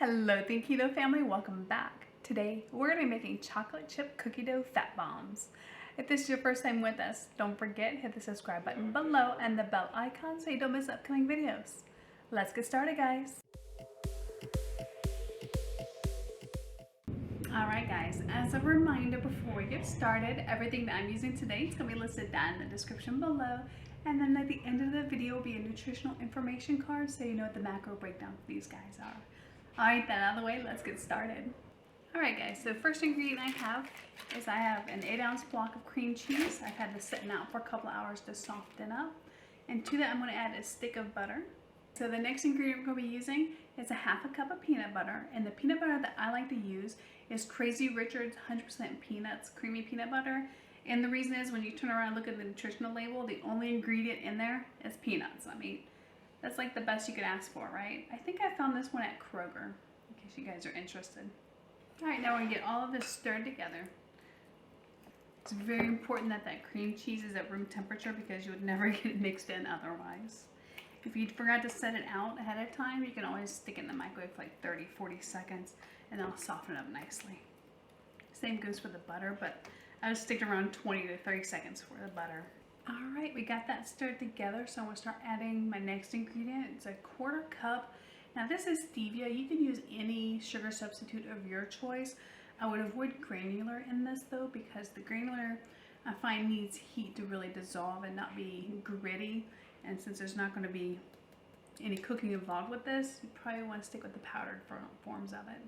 Hello, the Keto family, welcome back. Today, we're going to be making chocolate chip cookie dough fat bombs. If this is your first time with us, don't forget, hit the subscribe button below and the bell icon so you don't miss upcoming videos. Let's get started, guys. Alright guys, as a reminder before we get started, everything that I'm using today is going to be listed down in the description below, and then at the end of the video will be a nutritional information card so you know what the macro breakdown for these guys are. Alright, that out of the way, let's get started. Alright guys, so the first ingredient I have an 8-ounce block of cream cheese. I've had this sitting out for a couple hours to soften up. And to that I'm going to add a stick of butter. So the next ingredient we're going to be using is a half a cup of peanut butter. And the peanut butter that I like to use is Crazy Richard's 100% peanuts, creamy peanut butter. And the reason is when you turn around and look at the nutritional label, the only ingredient in there is peanuts. I mean, that's like the best you could ask for, right? I think I found this one at Kroger, in case you guys are interested. Alright, now we're going to get all of this stirred together. It's very important that that cream cheese is at room temperature because you would never get it mixed in otherwise. If you forgot to set it out ahead of time, you can always stick it in the microwave for like 30-40 seconds and it'll soften up nicely. Same goes for the butter, but I would stick around 20 to 30 seconds for the butter. Alright, we got that stirred together, so I'm going to start adding my next ingredient. It's a 1/4 cup. Now this is stevia. You can use any sugar substitute of your choice. I would avoid granular in this though, because the granular I find needs heat to really dissolve and not be gritty. And since there's not going to be any cooking involved with this, you probably want to stick with the powdered forms of it.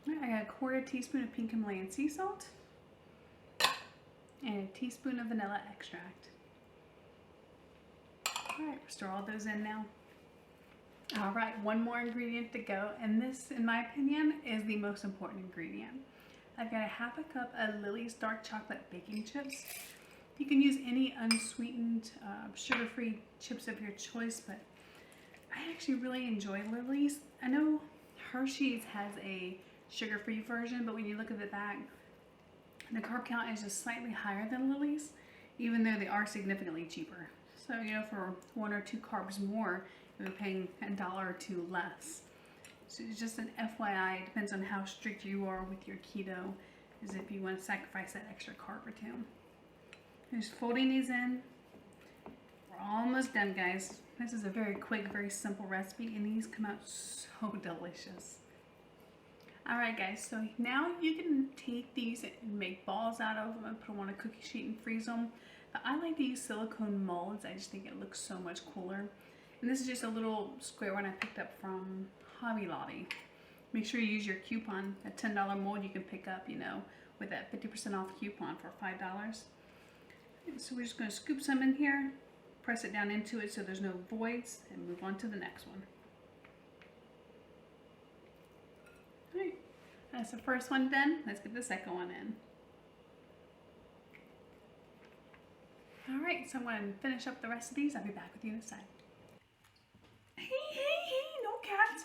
Right, I got a 1/4 teaspoon of pink Himalayan sea salt and a teaspoon of vanilla extract. Alright, stir all those in now. Alright, one more ingredient to go, and this, in my opinion, is the most important ingredient. I've got a half a cup of Lily's dark chocolate baking chips. You can use any unsweetened, sugar-free chips of your choice, but I actually really enjoy Lily's. I know Hershey's has a sugar-free version, but when you look at the back, the carb count is just slightly higher than Lily's, even though they are significantly cheaper. So, you know, for 1 or 2 carbs more, you're paying $1 or $2 less. So it's just an FYI. It depends on how strict you are with your keto, as if you want to sacrifice that extra carb or two. Just folding these in. We're almost done, guys. This is a very quick, very simple recipe, and these come out so delicious. Alright guys, so now you can take these and make balls out of them and put them on a cookie sheet and freeze them. But I like to use silicone molds. I just think it looks so much cooler. And this is just a little square one I picked up from Hobby Lobby. Make sure you use your coupon. A $10 mold you can pick up, you know, with that 50% off coupon for $5. And so we're just going to scoop some in here, press it down into it so there's no voids, and move on to the next one. Alright, that's the first one done. Let's get the second one in. Alright, so I'm going to finish up the rest of these. I'll be back with you in a sec. Hey, no cats.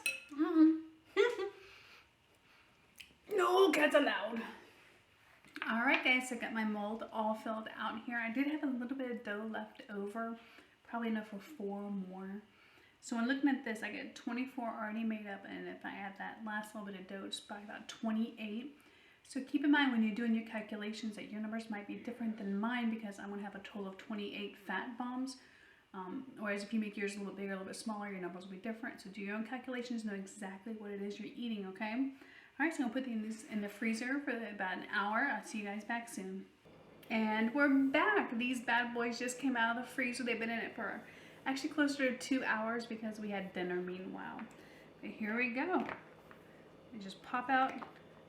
No cats allowed. Alright guys, so I got my mold all filled out here. I did have a little bit of dough left over, probably enough for 4 more. So when looking at this, I got 24 already made up, and if I add that last little bit of dough, it's probably about 28. So keep in mind when you're doing your calculations that your numbers might be different than mine, because I'm going to have a total of 28 fat bombs. Whereas if you make yours a little bigger, a little bit smaller, your numbers will be different. So do your own calculations, know exactly what it is you're eating, okay? Alright, so I'm going to put these in the freezer for about an hour. I'll see you guys back soon. And we're back. These bad boys just came out of the freezer. They've been in it for actually closer to 2 hours because we had dinner meanwhile. But here we go. They just pop out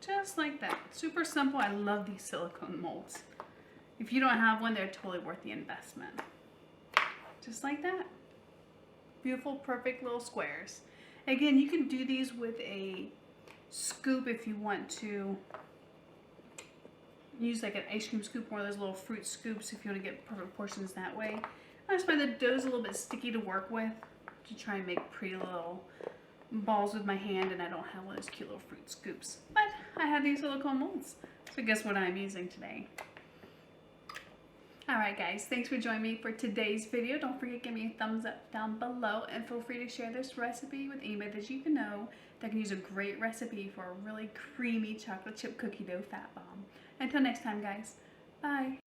just like that. Super simple. I love these silicone molds. If you don't have one, they're totally worth the investment. Just like that. Beautiful, perfect little squares. Again, you can do these with a scoop if you want to. Use like an ice cream scoop, one of those little fruit scoops if you want to get perfect portions that way. I just find the dough's a little bit sticky to work with to try and make pretty little balls with my hand, and I don't have one of those cute little fruit scoops. But I have these silicone molds. So guess what I'm using today? Alright guys, thanks for joining me for today's video. Don't forget to give me a thumbs up down below, and feel free to share this recipe with anybody that you know that can use a great recipe for a really creamy chocolate chip cookie dough fat bomb. Until next time, guys. Bye.